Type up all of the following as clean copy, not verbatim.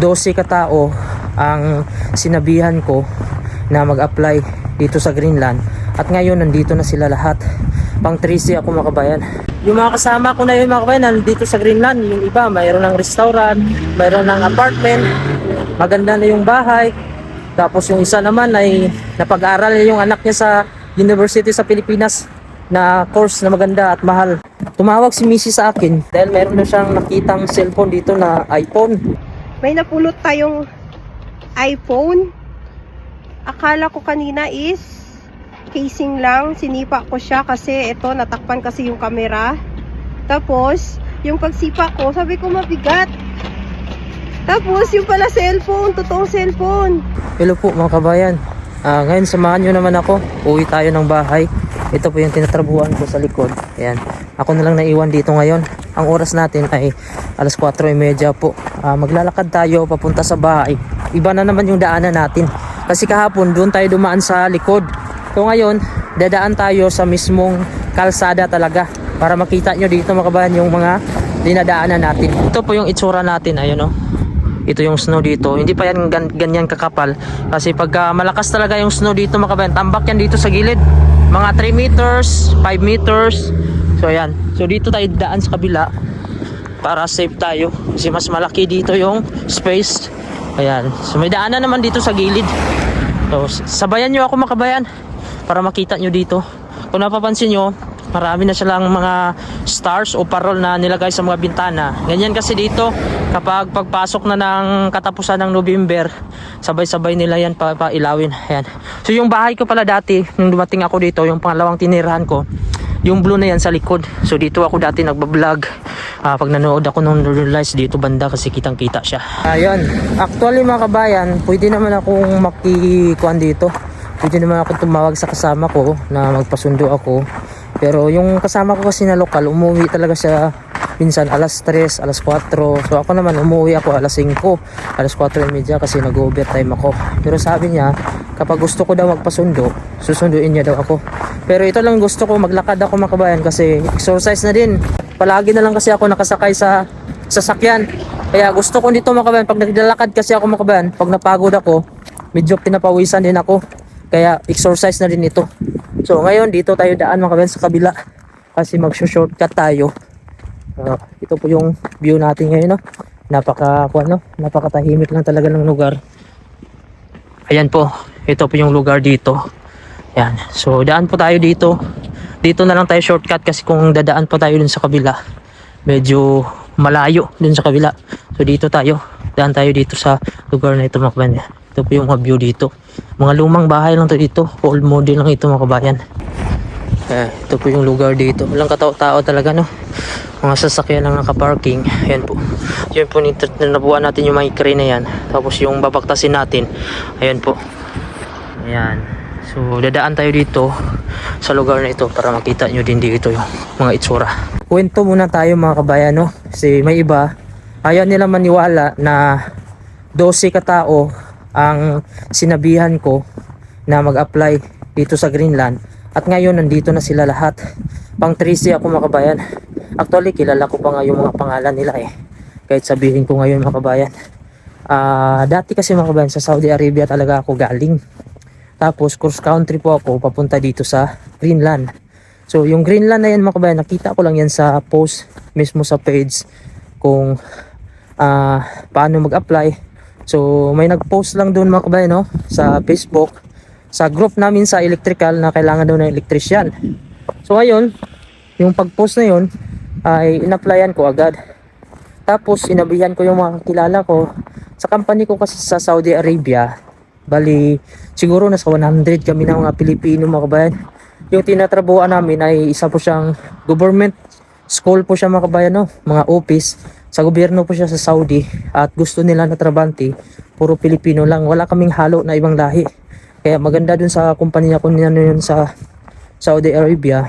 12 katao ang sinabihan ko na mag-apply dito sa Greenland. At ngayon nandito na sila lahat. Pang 13 ako mga kabayan. Yung mga kasama ko na yun mga kabayan, nandito sa Greenland. Yung iba, mayroon ng restaurant, mayroon ng apartment, maganda na yung bahay. Tapos yung isa naman ay napag-aral yung anak niya sa university sa Pilipinas na course na maganda at mahal. Tumawag si Missy sa akin dahil meron na siyang nakitang cellphone dito na iPhone. May napulot tayong iPhone. Akala ko kanina is casing lang. Sinipa ko siya kasi ito natakpan kasi yung camera. Tapos yung pagsipa ko, sabi ko mabigat. Tapos yung pala cellphone, totoong cellphone. Hello po mga kabayan. Ngayon samahan nyo naman ako. Uwi tayo ng bahay. Ito po yung tinatrabuhan ko sa likod. Ayan. Ako na lang naiwan dito ngayon. Ang oras natin ay alas 4:30 po. Maglalakad tayo papunta sa bahay. Iba na naman yung daanan natin. Kasi kahapon doon tayo dumaan sa likod. So ngayon, dadaan tayo sa mismong kalsada talaga. Para makita nyo dito mga kabayan yung mga dinadaanan natin. Ito po yung itsura natin. Ayun o. Ito yung snow dito. Hindi pa yan ganyan kakapal. Kasi pag malakas talaga yung snow dito mga kabayan, tambak yan dito sa gilid. Mga 3 meters, 5 meters. So ayan. So dito tayo daan sa kabila para safe tayo. Kasi mas malaki dito yung space. Ayan. So may daanan naman dito sa gilid. So sabayan nyo ako mga kabayan para makita nyo dito. Kung napapansin nyo, marami na silang mga stars o parol na nilagay sa mga bintana. Ganyan kasi dito kapag pagpasok na ng katapusan ng November, sabay-sabay nila yan pailawin. Ayan. So yung bahay ko pala dati, nung dumating ako dito, yung pangalawang tinirahan ko, yung blue na yan sa likod. So dito ako dati nagbablog. Pag nanood ako ng Northern Lights dito banda kasi kitang kita siya. Ayun. Actually mga kabayan, pwede naman akong makikuan dito. Pwede naman ako tumawag sa kasama ko na magpasundo ako. Pero yung kasama ko kasi na lokal, umuwi talaga siya minsan alas 3, alas 4. So ako naman umuwi ako alas 5, alas 4:30 kasi nag-overtime ako. Pero sabi niya, kapag gusto ko daw magpasundo, susunduin niya daw ako. Pero ito lang gusto ko, maglakad ako mga kabayan kasi exercise na din. Palagi na lang kasi ako nakasakay sa sasakyan. Kaya gusto ko dito mga kabayan, pag naglalakad kasi ako mga kabayan, pag napagod ako, medyo pinapawisan din ako. Kaya exercise na din ito. So ngayon dito tayo daan mga kabayan sa kabila kasi mag-shortcut tayo. Ito po yung view natin ngayon, no? Napakatahimik lang talaga ng lugar. Ayan po, ito po yung lugar dito. Ayan. So daan po tayo dito. Dito na lang tayo shortcut kasi kung dadaan pa tayo dun sa kabila, medyo malayo dun sa kabila. So dito tayo, daan tayo dito sa lugar na ito mga kabayan. Ito po yung view dito. Mga lumang bahay lang to dito. Old model lang ito mga kabayan. Ito po yung lugar dito. Walang katao-tao talaga, no? Mga sasakyan lang nakaparking. Ayan po. Yan po nabuhan natin yung mga crane na yan. Tapos yung babaktasin natin. Ayan po. Ayan. So dadaan tayo dito sa lugar na ito para makita nyo din dito yung mga itsura. Kwento muna tayo mga kabayan, no? Kasi may iba ayaw nila maniwala na 12 katao ang sinabihan ko na mag-apply dito sa Greenland. At ngayon nandito na sila lahat. Pang 13 ako mga kabayan. Actually kilala ko pa nga yung mga pangalan nila eh. Kahit sabihin ko ngayon mga kabayan. Dati kasi mga kabayan sa Saudi Arabia talaga ako galing. Tapos cross country po ako papunta dito sa Greenland. So yung Greenland na yan mga kabayan, nakita ko lang yan sa post mismo sa page kung paano mag-apply. So may nag-post lang doon mga kabayan, no, sa Facebook, sa group namin sa electrical na kailangan daw ng electrician. So ayun, yung pag-post na yun ay in-applyan ko agad. Tapos inabihan ko yung mga kilala ko sa company ko kasi sa Saudi Arabia. Bali siguro nasa 100 kami ng mga Pilipino mga kabayan. Yung tinatrabuhan namin ay isa po siyang government school po siya mga kabayan, no, mga office. Sa gobyerno po siya sa Saudi at gusto nila na trabante puro Pilipino lang, wala kaming halo na ibang lahi. Kaya maganda dun sa kumpanya ko yun sa Saudi Arabia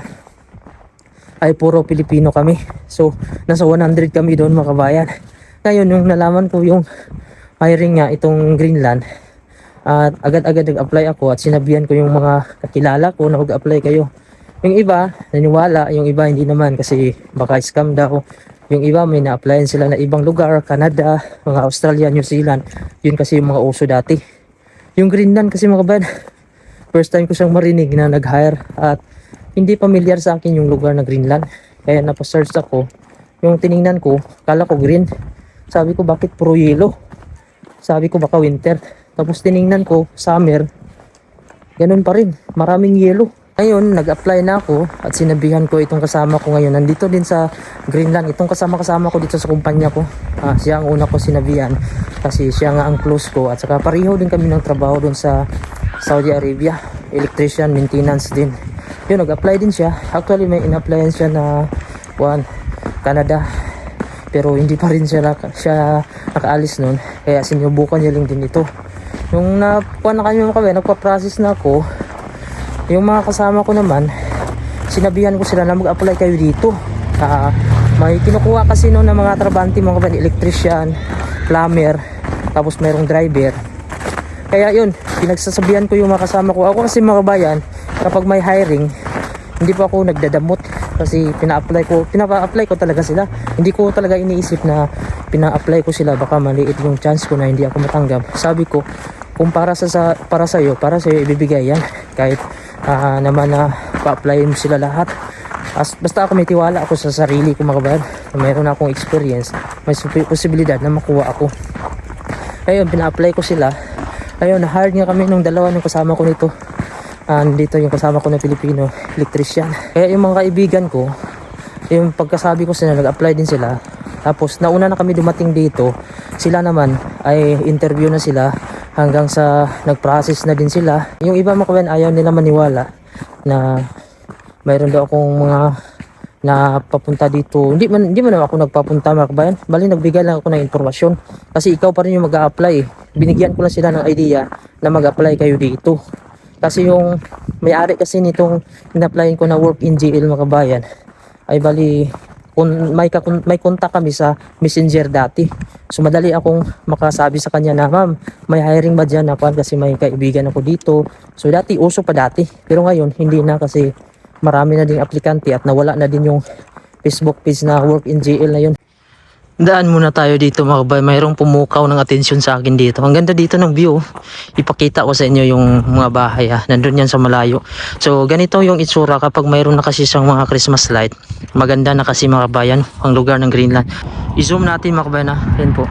ay puro Pilipino kami. So nasa 100 kami doon mga kabayan. Ngayon yung nalaman ko yung hiring nga itong Greenland, at agad-agad nag-apply ako at sinabihan ko yung mga kakilala ko na mag-apply kayo. Yung iba naniwala, yung iba hindi naman kasi baka scam daw. Yung iba may na-applyan sila na ibang lugar, Canada, mga Australia, New Zealand. Yun kasi yung mga uso dati. Yung Greenland kasi mga kabayan, first time ko siyang marinig na nag-hire at hindi pamilyar sa akin yung lugar na Greenland. Kaya napasearch ako, yung tiningnan ko, kala ko green. Sabi ko bakit puro yellow? Sabi ko baka winter. Tapos tiningnan ko, summer, ganun pa rin, maraming yellow. Ngayon, nag-apply na ako at sinabihan ko itong kasama ko ngayon. Nandito din sa Greenland. Itong kasama ko dito sa kumpanya ko. Siya ang una ko sinabihan kasi siya nga ang close ko. At saka pareho din kami ng trabaho doon sa Saudi Arabia. Electrician, maintenance din. Yun, nag-apply din siya. Actually, may in-applyan siya na Canada. Pero hindi pa rin siya nakaalis noon. Kaya sinubukan niya lang din ito. Yung nakuha na kami nagpa-process na ako. Yung mga kasama ko naman, sinabihan ko sila na mag-apply kayo dito. May kinukuha kasi noon ng mga trabante, mga kabayan, electrician, plumber, tapos mayroong driver. Kaya yun, pinagsasabihan ko yung mga kasama ko. Ako kasi mga kabayan, kapag may hiring, hindi pa ako nagdadamot. Kasi pina-apply ko talaga sila. Hindi ko talaga iniisip na pina-apply ko sila, baka maliit yung chance ko na hindi ako matanggap. Sabi ko, kung para sa'yo ibibigay yan. Kahit naman na pa-apply mo sila lahat. Basta ako may tiwala ako sa sarili ko mga kabayan. Mayroon akong experience. May posibilidad na makuha ako. Ayun, pina-apply ko sila. Ayun, na-hire nga kami nung dalawa nung kasama ko nito. Dito yung kasama ko na Pilipino, electrician. Kaya yung mga kaibigan ko, yung pagkasabi ko sila, nag-apply din sila. Tapos nauna na kami dumating dito. Sila naman ay interview na sila hanggang sa nag-process na din sila. Yung iba mga kabayan ayaw nila maniwala na mayroon daw akong mga napapunta dito. Hindi man ako nagpapunta mga kabayan. Bali nagbigay lang ako ng informasyon. Kasi ikaw pa rin yung mag-a-apply. Binigyan ko lang sila ng idea na mag-apply kayo dito. Kasi yung may-ari kasi nitong in-applyin ko na work in GL mga kabayan ay bali kung may kontak kami sa Messenger dati. So madali akong makasabi sa kanya na ma'am, may hiring ba dyan ako kasi may kaibigan ako dito. So dati, uso pa dati. Pero ngayon, hindi na kasi marami na ding aplikante at nawala na din yung Facebook page na work in GL na yun. Daan muna tayo dito mga kabayan. Mayroong pumukaw ng atensyon sa akin dito. Ang ganda dito ng view. Ipakita ko sa inyo yung mga bahay. Nandun yan sa malayo. So ganito yung itsura kapag mayroon na kasi siyang mga Christmas light. Maganda na kasi mga kabayan ang lugar ng Greenland. I-zoom natin mga kabayan. Yan po.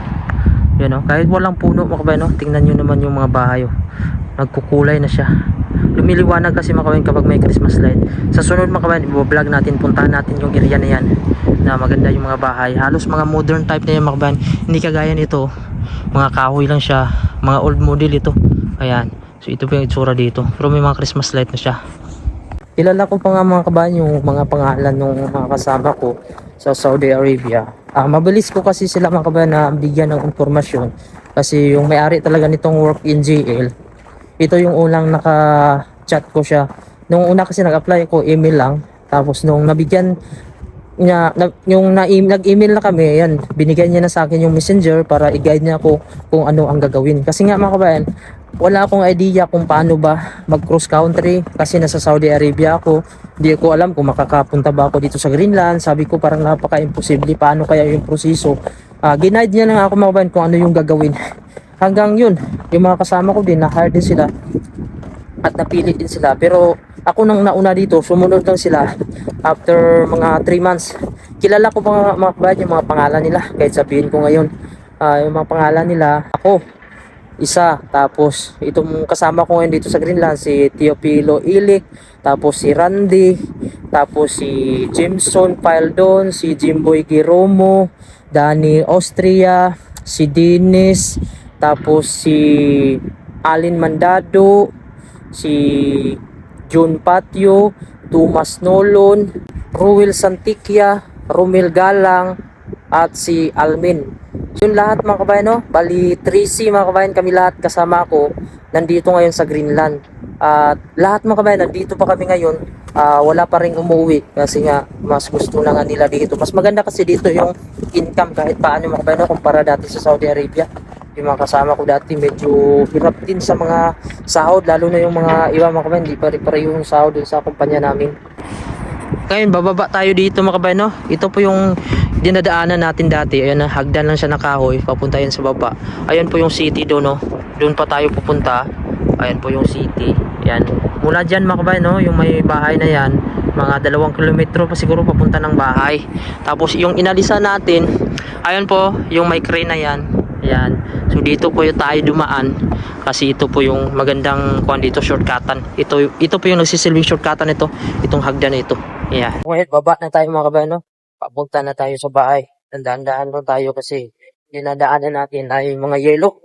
Yan, kahit walang puno mga kabayan. Tingnan nyo naman yung mga bahay. Nagkukulay na siya. Lumiliwanag kasi mga kabayan kapag may Christmas light. Sa sunod mga kabayan, i-vlog natin, puntahan natin yung area na yan na maganda yung mga bahay. Halos mga modern type na yung mga kabayan. Hindi kagaya nito, mga kahoy lang siya, mga old model ito. Ayan, so ito po yung itsura dito. Pero may mga Christmas light na siya. Kilala ko pa nga mga kabayan yung mga pangalan ng mga kasama ko sa Saudi Arabia. Mabilis ko kasi sila mga kabayan na bigyan ng informasyon. Kasi yung may-ari talaga nitong work in GL, ito yung unang naka-chat ko siya. Nung una kasi nag-apply ko, email lang. Tapos nung nabigyan niya, nag-email na kami, yan, binigay niya na sa akin yung messenger para i-guide niya ako kung ano ang gagawin. Kasi nga mga kabayan, wala akong idea kung paano ba mag-cross country kasi nasa Saudi Arabia ako. Hindi ko alam kung makakapunta ba ako dito sa Greenland. Sabi ko parang napaka-imposible, paano kaya yung proseso. Ginaid niya na ako mga kabayan kung ano yung gagawin. Hanggang yun, yung mga kasama ko din, na-hire din sila at napili din sila. Pero ako nang nauna dito, sumunod lang sila after mga 3 months. Kilala ko pa mga kabayan yung mga pangalan nila. Kahit sabihin ko ngayon, yung mga pangalan nila, ako, isa. Tapos itong kasama ko ngayon dito sa Greenland, si Teofilo Ilik, tapos si Randy, tapos si Jimson Paldon, si Jimboy Giromo, Danny Austria, si Dennis, tapos si Alin Mandado, si John Patio, Thomas Nolon, Ruel Santikia, Romel Galang, at si Almin. Yun lahat mga kabayan, no? Bali 3C mga kabayan, kami lahat kasama ko nandito ngayon sa Greenland. At lahat mga kabayan, nandito pa kami ngayon. Wala pa rin umuwi kasi nga mas gusto na nga nila dito. Mas maganda kasi dito yung income kahit paano mga kabayan, no? Kumpara dati sa Saudi Arabia. Yung mga kasama ko dati medyo hirap din sa mga sahod, lalo na yung mga iba mga kabayan, hindi pare-pareho yung sahod sa kumpanya namin. Ngayon bababa tayo dito mga kabayan, no? Ito po yung dinadaanan natin dati. Ayan na, hagdan lang siya na kahoy, papunta yan sa baba. Ayan po yung city doon, no. Doon pa tayo pupunta. Ayan po yung city. Ayan. Mula dyan mga kabayan, no, yung may bahay na yan, mga 2 kilometro pa siguro papunta ng bahay. Tapos yung inalisan natin, ayan po, yung may crane na yan. Ayan. So dito po yung tayo dumaan kasi ito po yung magandang kuan dito, shortcutan. Ito po yung nagsisilbing shortcutan ito, itong hagdan na ito. Ayan. Ngayon, baba na tayo mga kabayan, no. Papunta na tayo sa bahay. Tandaan-daan lang tayo kasi dinadaanan natin ay mga yelo.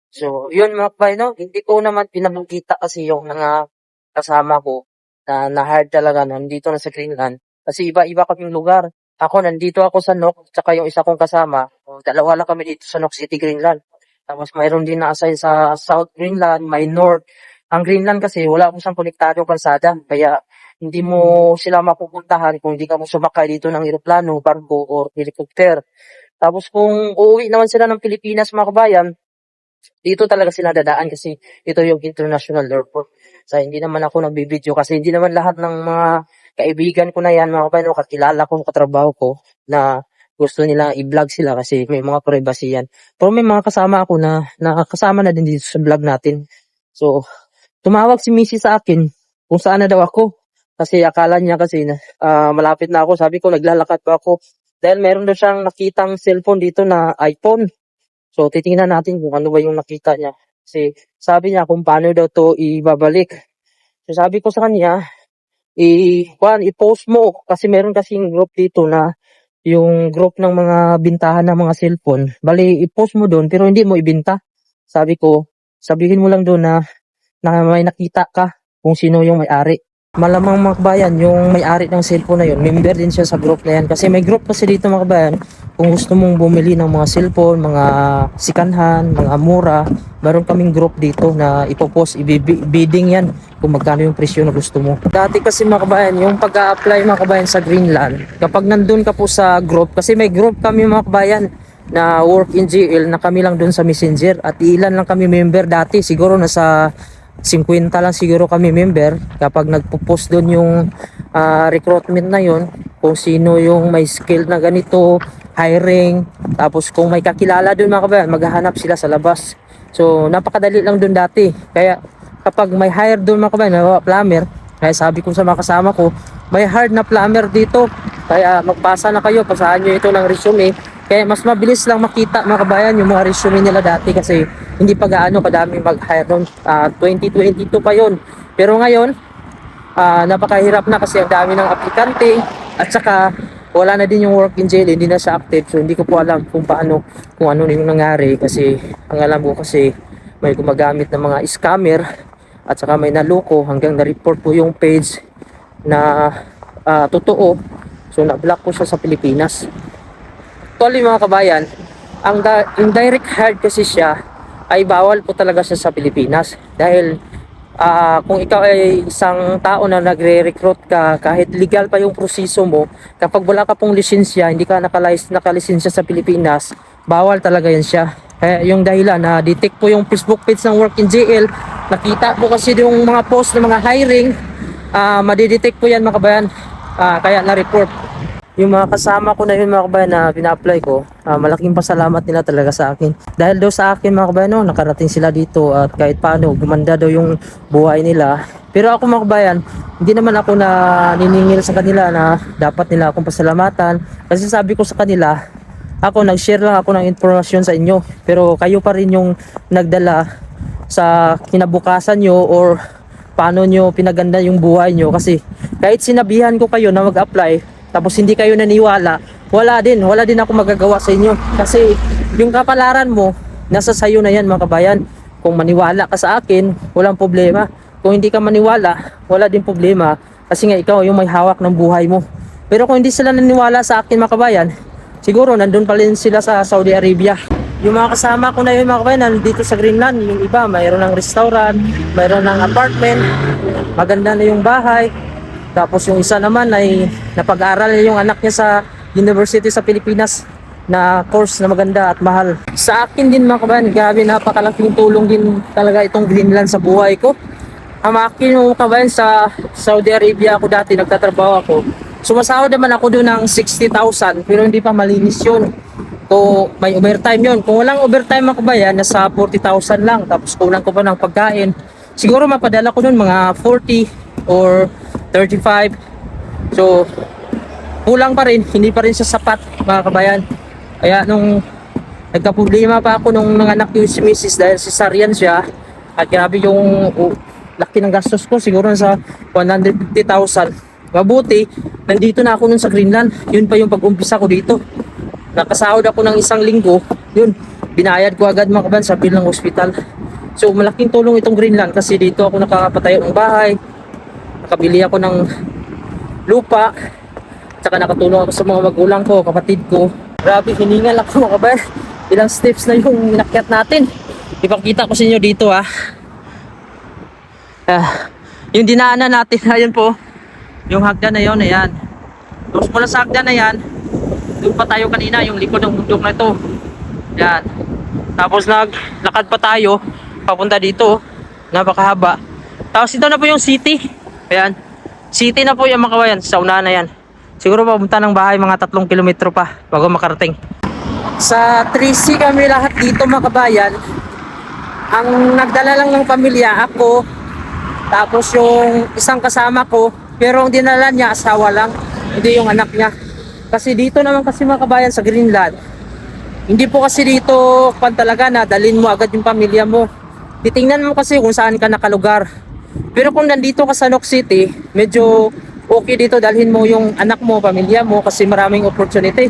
So, yun mga kabayan, no? Hindi ko naman pinabukita kasi yung mga kasama ko na na-hard talaga nandito na sa Greenland. Kasi iba-iba kaming lugar. Ako, nandito ako sa Nok, tsaka yung isa kong kasama. Dalawa lang kami dito sa Nok City, Greenland. Tapos mayroon din na-assign sa South Greenland, may North. Ang Greenland kasi wala akong siyang konektadong kalsada. Kaya hindi mo sila mapupuntahan kung hindi ka mo sumakay dito ng eroplano, barko, or helicopter. Tapos kung uuwi naman sila ng Pilipinas mga kabayan, dito talaga sila dadaan kasi ito yung international airport. So hindi naman ako nagbibideo kasi hindi naman lahat ng mga kaibigan ko na yan, mga kabayan, kakilala ko, katrabaho ko, na gusto nila i-vlog sila kasi may mga privacy yan. Pero may mga kasama ako na nakakasama na din dito sa vlog natin. So, tumawag si Missy sa akin kung saan na daw ako. Kasi akala niya kasi na malapit na ako. Sabi ko, naglalakad pa ako. Dahil meron daw siyang nakitang cellphone dito na iPhone. So, titingnan natin kung ano ba yung nakita niya. Kasi sabi niya kung paano daw to ibabalik. So, sabi ko sa kanya, i-post mo. Kasi meron kasing group dito na yung group ng mga bintahan ng mga cellphone. Bali, i-post mo doon pero hindi mo ibinta. Sabi ko, sabihin mo lang doon na may nakita ka kung sino yung may-ari. Malamang mga kabayan, yung may-ari ng cellphone na yun, member din siya sa group na yan. Kasi may group kasi dito mga kabayan, kung gusto mong bumili ng mga cellphone, mga sikanhan, mga mura, meron kaming group dito na ipopost, bidding yan kung magkano yung presyo na gusto mo. Dati kasi mga kabayan, yung pag-a-apply mga kabayan sa Greenland, kapag nandun ka po sa group, kasi may group kami mga kabayan na work in GL na kami lang dun sa Messenger at ilan lang kami member dati, siguro nasa 50 lang siguro kami member. Kapag nagpo-post doon yung recruitment na yon, kung sino yung may skill na ganito, hiring, tapos kung may kakilala doon mga kabayan, maghahanap sila sa labas. So napakadali lang doon dati. Kaya kapag may hire doon mga kabayan, plumber, kaya sabi ko sa mga kasama ko, may hard na plumber dito, kaya magpasa na kayo, pasahan nyo ito ng resume. Kaya mas mabilis lang makita mga kabayan yung mga resume nila dati kasi hindi pa gaano kadami mag-hire noon. 2022 pa yon. Pero ngayon, napakahirap na kasi ang dami ng aplikante at saka wala na din yung work in jail, hindi na siya active. So hindi ko po alam kung paano, kung ano yung nangyari kasi ang alam ko kasi may gumagamit ng mga scammer at saka may naloko hanggang na-report po yung page na totoo. So na-block po siya sa Pilipinas. Actually mga kabayan, ang indirect hire kasi siya ay bawal po talaga siya sa Pilipinas dahil kung ikaw ay isang tao na nagre-recruit ka, kahit legal pa yung proseso mo, kapag wala ka pong lisensya, hindi ka nakalisensya sa Pilipinas, bawal talaga yan siya. Kaya yung dahilan na detect po yung Facebook page ng Work in JL, nakita po kasi yung mga post ng mga hiring, madidetect po yan mga kabayan, kaya na-report. Yung mga kasama ko na yun mga kabayan na pina-apply ko, malaking pasalamat nila talaga sa akin. Dahil daw sa akin mga kabayan, no, nakarating sila dito at kahit paano gumanda daw yung buhay nila. Pero ako mga kabayan, hindi naman ako na niningil sa kanila na dapat nila akong pasalamatan. Kasi sabi ko sa kanila, ako nag-share lang ako ng informasyon sa inyo. Pero kayo pa rin yung nagdala sa kinabukasan nyo or paano nyo pinaganda yung buhay nyo. Kasi kahit sinabihan ko kayo na mag-apply, tapos hindi kayo naniwala, wala din ako magagawa sa inyo kasi yung kapalaran mo nasa sayo na yan mga kabayan. Kung maniwala ka sa akin, walang problema. Kung hindi ka maniwala, wala din problema kasi nga ikaw yung may hawak ng buhay mo. Pero kung hindi sila naniwala sa akin mga kabayan, siguro nandun pa rin sila sa Saudi Arabia. Yung mga kasama ko na yun mga kabayan, nandito sa Greenland. Yung iba mayroon ng restaurant, mayroon ng apartment, maganda na yung bahay. Tapos yung isa naman ay napag-aral yung anak niya sa University sa Pilipinas na course na maganda at mahal. Sa akin din mga kabayan, grabe napakalaking tulong din talaga itong Greenland sa buhay ko. Ang akin mga kabayan sa Saudi Arabia ako dati nagtatrabaho ako. Sumasahod naman ako doon ng 60,000 pero hindi pa malinis yun. Kung may overtime yun. Kung walang overtime mga kabayan, nasa 40,000 lang. Tapos kulang ko pa ng pagkain. Siguro mapadala ko doon mga 40 or 35. So, kulang pa rin. Hindi pa rin siya sapat mga kabayan. Kaya nung nagka-problema pa ako nung nanganak yung si Mrs. dahil cesarean siya. At grabe yung laki ng gastos ko. Siguro nasa 150,000. Mabuti, nandito na ako nun sa Greenland. Yun pa yung pag-umpisa ko dito. Nakasahod ako ng 1 linggo. Yun, binayad ko agad mga kabayan sa bill ng hospital. So malaking tulong itong Greenland kasi dito ako nakakapatayo ng bahay. Nakabili ako ng lupa. Tsaka nakatulong ako sa mga magulang ko, kapatid ko. Grabe, hiningal ako mga kabayan. Ilang steps na yung inakyat natin. Ipakita ko sa inyo dito yung dinaanan natin, ayun po. Yung hagdan na yun, ayan. Tapos mula sa hagdan na yan, doon pa tayo kanina, yung likod ng bundok na ito. Ayan. Tapos naglakad pa tayo, papunta dito. Napakahaba. Tapos ito na po yung city. Ayan. City na po yung mga kabayan, sa unahan na yan. Siguro papunta ng bahay, mga 3 kilometro pa, bago makarating. Sa 3C kami lahat dito mga kabayan. Ang nagdala lang ng pamilya, ako. Tapos yung isang kasama ko. Pero ang dinala niya, asawa lang. Hindi yung anak niya. Kasi dito naman kasi mga kabayan sa Greenland, hindi po kasi dito talaga na dalhin mo agad yung pamilya mo. Titingnan mo kasi kung saan ka nakalugar. Pero kung nandito ka sa Nook City, medyo okay dito dalhin mo yung anak mo, pamilya mo kasi maraming opportunity.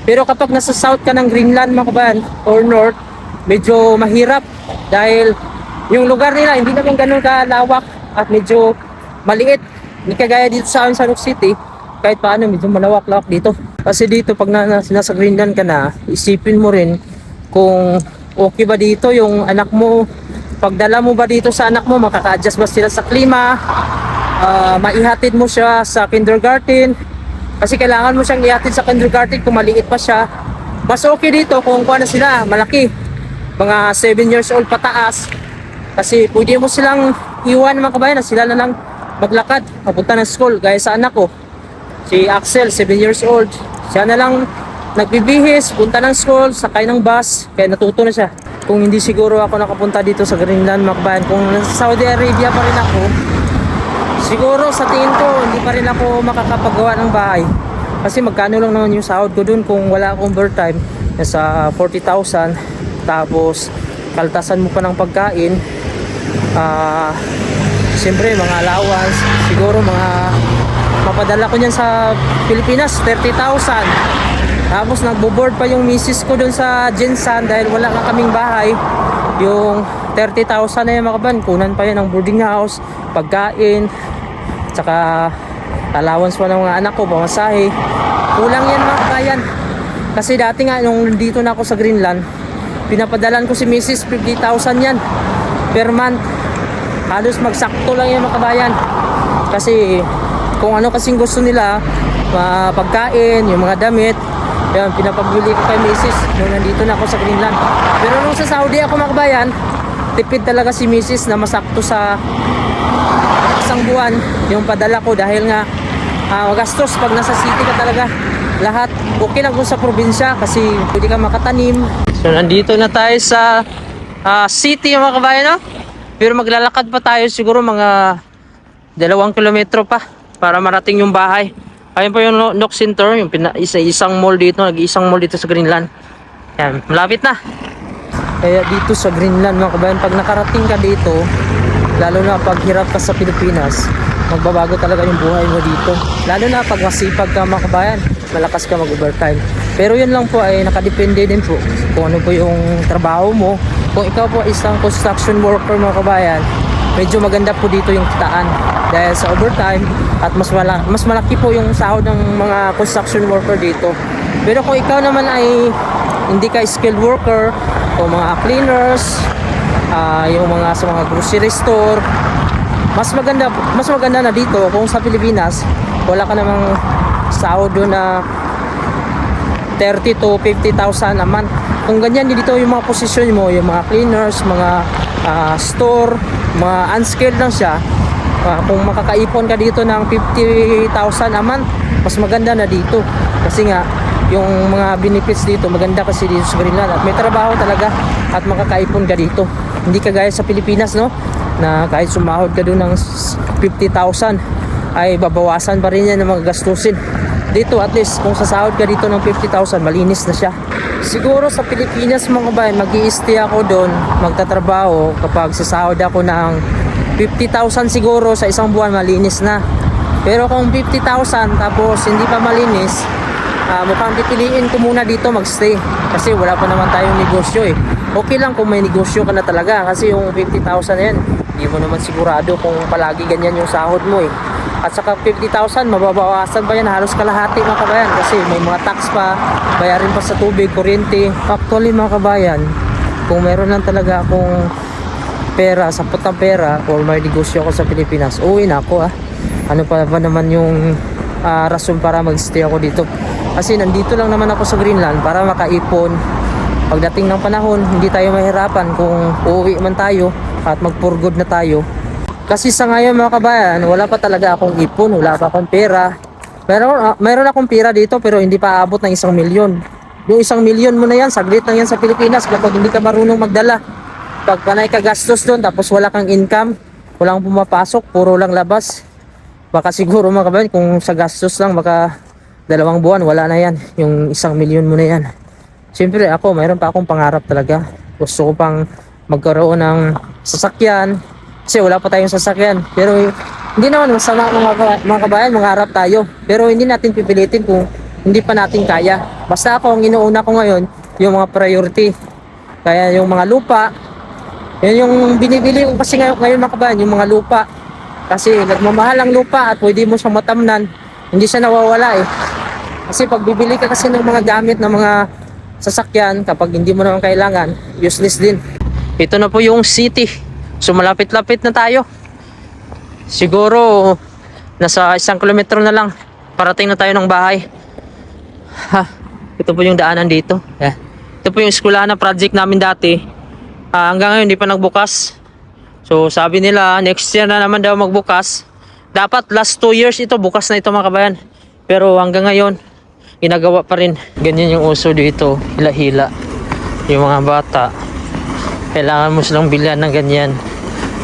Pero kapag nasa south ka ng Greenland mga kabayan or north, medyo mahirap dahil yung lugar nila hindi naman ganun kalawak at medyo maliit. Hindi kagaya dito sa amin sa Nook City, kahit paano medyo malawak-lawak dito. Kasi dito pag nasa Greenland ka na, isipin mo rin kung okay ba dito yung anak mo. Pagdala mo ba dito sa anak mo, makaka-adjust ba sila sa klima, maihatid mo siya sa kindergarten. Kasi kailangan mo siyang ihatid sa kindergarten kung maliit pa siya. Mas okay dito kung kuha na sila, malaki. Mga 7 years old pataas. Kasi pwede mo silang iwan mga kabayan na sila na lang maglakad, papunta ng school. Gaya sa anak ko, si Axel, 7 years old. Siya na lang nagbibihis, punta ng school, sakay ng bus. Kaya natuto na siya. Kung hindi siguro ako nakapunta dito sa Greenland mga kabayan, kung nasa Saudi Arabia pa rin ako, siguro sa tingin ko hindi pa rin ako makakapagawa ng bahay. Kasi magkano lang naman yung sahod ko dun kung wala akong overtime. Nasa 40,000. Tapos kaltasan mo pa ng pagkain. Siyempre mga allowance. Siguro mga mapadala ko niyan sa Pilipinas 30,000. Tapos nagbo-board pa yung misis ko dun sa Jinsan dahil wala na kaming bahay. Yung 30,000 na yung mga kaban, kunan pa yan ng boarding house, pagkain, tsaka allowance pa ng mga anak ko, pamasahe. Kulang yan mga kabayan. Kasi dati nga nung dito na ako sa Greenland, pinapadalan ko si Mrs. 50,000 yan per month. Halos magsakto lang yan mga kabayan. Kasi kung ano kasing gusto nila, pagkain, yung mga damit, yan, pinapabili ko kay Mrs. nung nandito na ako sa Greenland. Pero nung sa Saudi ako mga kabayan, tipid talaga si Mrs. na masakto sa isang buwan yung padala ko dahil nga gastos pag nasa city ka talaga. Lahat okay lang kung sa probinsya kasi pwede ka makatanim. So nandito na tayo sa city mga kabayan, no? Pero maglalakad pa tayo siguro mga 2 kilometro pa para marating yung bahay. Ayun po yung Nook Center, yung isang mall dito, nag-iisang mall dito sa Greenland. Yan, malapit na. Kaya dito sa Greenland mga kabayan, pag nakarating ka dito, lalo na pag hirap ka sa Pilipinas, magbabago talaga yung buhay mo dito. Lalo na pag masipag ka mga kabayan, malakas ka mag-overtime. Pero yun lang po ay nakadepende din po kung ano po yung trabaho mo. Kung ikaw po isang construction worker mga kabayan, medyo maganda po dito yung kitaan dahil sa overtime at mas malaki po yung sahod ng mga construction worker dito. Pero kung ikaw naman ay hindi ka skilled worker o mga cleaners, yung mga sa mga grocery store, mas maganda na dito. Kung sa Pilipinas wala ka namang sahod doon na 30 to 50,000 a month. Kung ganyan dito yung mga posisyon mo, yung mga cleaners, mga store, mga unskilled lang siya, kung makakaipon ka dito ng 50,000 a month, mas maganda na dito. Kasi nga, yung mga benefits dito, maganda kasi dito sa Greenland. At may trabaho talaga at makakaipon ka dito. Hindi kagaya sa Pilipinas, no? Na kahit sumahod ka doon ng 50,000, ay babawasan pa rin yan ng mga gastusin. Dito at least kung sasahod ka dito ng 50,000, malinis na siya. Siguro sa Pilipinas mga kabayan, mag-i-stay ako doon, magtatrabaho kapag sasahod ako ng 50,000 siguro sa isang buwan, malinis na. Pero kung 50,000 tapos hindi pa malinis, mukhang pipiliin ko muna dito magstay kasi wala pa naman tayong negosyo eh. Okay lang kung may negosyo ka na talaga kasi yung 50,000 na yan, hindi mo naman sigurado kung palagi ganyan yung sahod mo eh. At saka 50,000, mababawasan pa yan halos kalahati mga kabayan kasi may mga tax pa, bayarin pa sa tubig, kuryente. Actually mga kabayan, kung meron lang talaga akong pera, sapat na pera or may negosyo ako sa Pilipinas, uwi na ako Ano pa ba naman yung rason para magstay ako dito? Kasi nandito lang naman ako sa Greenland para makaipon. Pagdating ng panahon, hindi tayo mahirapan kung uuwi man tayo at magpurgod na tayo. Kasi sa ngayon mga kabayan, wala pa talaga akong ipon, wala pa akong pera. Meron akong pera dito pero hindi pa aabot ng 1 milyon. Yung 1 milyon mo na yan, saglit lang yan sa Pilipinas kapag hindi ka marunong magdala. Pag panay ka gastos doon tapos wala kang income, walang pumapasok, puro lang labas. Baka siguro mga kabayan, kung sa gastos lang, baka 2 buwan, wala na yan. Yung 1 milyon mo na yan. Siyempre ako, mayroon pa akong pangarap talaga. Gusto ko pang magkaroon ng sasakyan. Kasi wala pa tayong sasakyan. Pero hindi naman masama mga kabayan, mangarap tayo. Pero hindi natin pipilitin kung hindi pa natin kaya. Basta ako, ang inuuna ko ngayon, yung mga priority. Kaya yung mga lupa, yan yung binibili ko kasi ngayon mga kabayan, yung mga lupa. Kasi nagmamahal ang lupa at pwede mo siyang matamnan. Hindi siya nawawala eh. Kasi pag bibili ka kasi ng mga gamit ng mga sasakyan, kapag hindi mo naman kailangan, useless din. Ito na po yung city. So malapit-lapit na tayo. Siguro nasa 1 kilometro na lang. Parating na tayo ng bahay. Ito po yung daanan dito. Ito po yung eskwelahan na project namin dati. Hanggang ngayon hindi pa nagbukas. So sabi nila next year na naman daw magbukas. Dapat last 2 years ito bukas na ito mga kabayan. Pero hanggang ngayon ginagawa pa rin. Ganyan yung uso dito, hila-hila. Yung mga bata, kailangan mo silang bilhan ng ganyan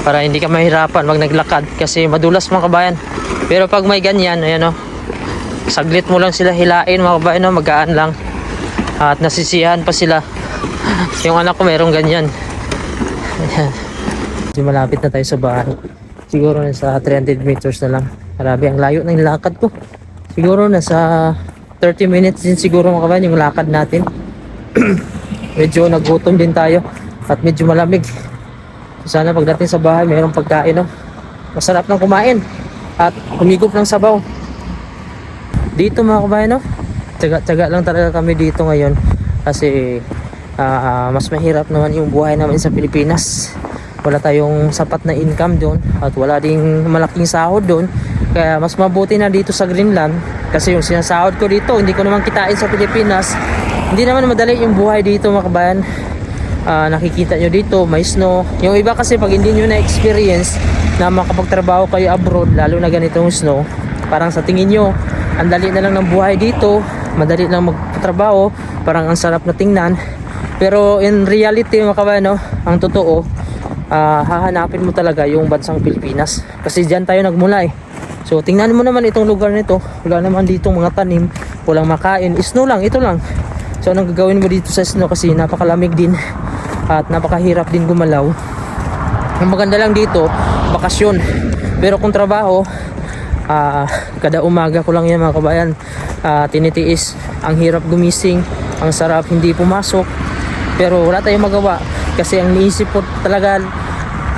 para hindi ka mahirapan pag naglakad kasi madulas mga kabayan. Pero pag may ganyan, ayan saglit mo lang sila hilain mga kabayan, magaan lang. At nasisiyahan pa sila. Yung anak ko merong ganyan. Ayan. Malapit na tayo sa bahay. Siguro nasa 300 meters na lang. Grabe ang layo ng lakad ko. Siguro nasa 30 minutes din siguro mga kabayan yung lakad natin. Medyo nagutom din tayo at medyo malamig. Sana pagdating sa bahay mayroong pagkain masarap nang kumain at humigop ng sabaw. Dito mga kabayan tsaga-tsaga lang talaga kami dito ngayon kasi mas mahirap naman yung buhay namin sa Pilipinas. Wala tayong sapat na income doon at wala ding malaking sahod doon. Kaya mas mabuti na dito sa Greenland kasi yung sinasahod ko dito hindi ko naman kitain sa Pilipinas. Hindi naman madali yung buhay dito mga kabayan. Nakikita nyo dito may snow. Yung iba kasi pag hindi nyo na-experience na makapagtrabaho kayo abroad, lalo na ganitong snow, parang sa tingin nyo ang dali na lang ng buhay dito, madali lang magtrabaho, parang ang sarap na tingnan. Pero in reality mga kabayan ang totoo, hahanapin mo talaga yung bansang Pilipinas kasi dyan tayo nagmula eh. So tingnan mo naman itong lugar nito, wala naman dito mga tanim, walang makain, snow lang, ito lang. So anong gagawin mo dito sa snow kasi napakalamig din at napakahirap din gumalaw. Ang maganda lang dito, bakasyon. Pero kung trabaho, kada umaga ko lang yan mga kabayan, tinitiis. Ang hirap gumising, ang sarap hindi pumasok. Pero wala tayong magawa kasi ang niisip ko talaga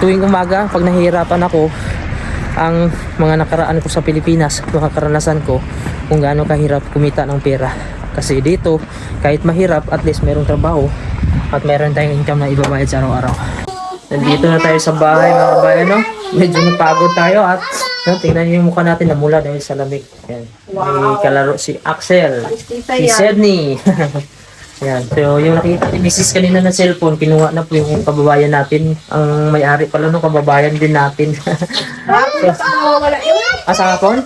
tuwing umaga pag nahihirapan ako, ang mga nakaraan ko sa Pilipinas, mga karanasan ko kung gaano kahirap kumita ng pera. Kasi dito, kahit mahirap, at least merong trabaho at meron tayong income na ibabayad sa araw-araw. Nandito na tayo sa bahay mga kabayan Medyo napagod tayo at tingnan niyo yung mukha natin namula dahil sa lamig. Yan. May kalaro si Axel, si Sydney. Ayan. So, yung nakita ni Mrs. kanina ng cellphone, kinuha na po yung kababayan natin. Ang may-ari pala nung kababayan din natin. Wala yun. Sa hapon?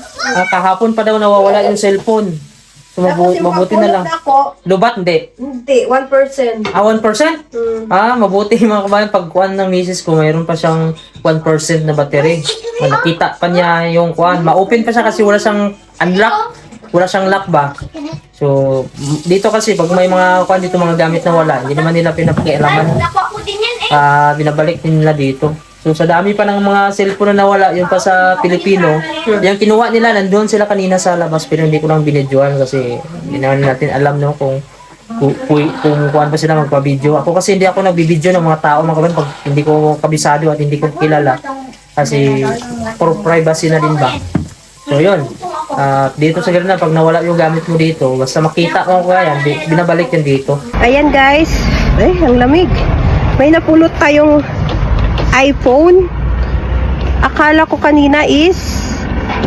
Kahapon pa daw nawawala yung cellphone. So, Tapos yung mabuti na lang. ako, Lubat, hindi. hindi, 1%. 1%? Mabuti mga kabayan. Pag kuhan ng misis ko, mayroon pa siyang 1% na battery. Nakita pa niya yung kuhan. Ma-open pa siya kasi wala siyang unlock. Wala siyang lock ba? So, dito kasi, pag may mga kuhan dito, mga gamit na wala, hindi naman nila pinapakialaman. Binabalik din nila dito. So, sa dami pa ng mga cellphone na nawala, yung pa sa Pilipino, yung kinuha nila, nandun sila kanina sa labas, pero hindi ko lang binidyoan kasi hindi naman natin alam no, kung kuhan pa sila magpa-video. Ako kasi hindi ako nagbibideo ng mga tao, mga kabayan, pag hindi ko kabisado at hindi ko kilala. Kasi, for privacy na din ba? So, yun. Dito sa ganun na, pag nawala yung gamit mo dito, basta makita ko kaya yan, binabalik yan dito. Ayan guys. Ay, ang lamig. May napulot tayong iPhone. Akala ko kanina is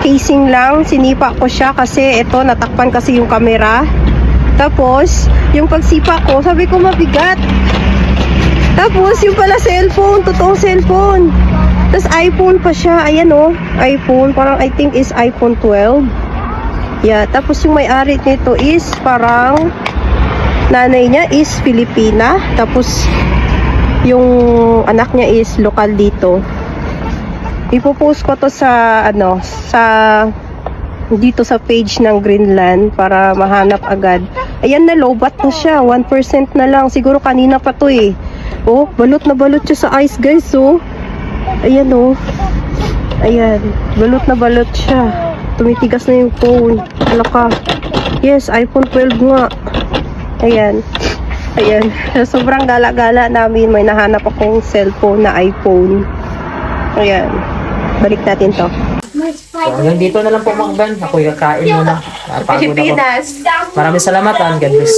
casing lang. Sinipa ko siya kasi ito, natakpan kasi yung camera. Tapos, yung pagsipa ko, sabi ko mabigat. Tapos, yung pala cellphone, totoong cellphone. Tapos iPhone pa siya. Ayan oh, iPhone. Parang I think is iPhone 12. Yeah, tapos yung may-ari nito is parang nanay niya is Filipina. Tapos yung anak niya is lokal dito. Ipopost ko to sa dito sa page ng Greenland para mahanap agad. Ayan na, lowbat na siya. 1% na lang. Siguro kanina pa to eh. Oh, balot na balot siya sa ice guys. Oh. Ayan oh. Ayan. Balot na balot siya. Tumitigas na yung phone. Alaka. Yes, iPhone 12 nga. Ayan. Ayan. Sobrang gala-gala namin. May nahanap akong cellphone na iPhone. Ayan. Balik natin to. So, hanggang dito na lang po mga kabayan. Ako yung kakain muna. Pagod ako. Maraming salamat. God bless.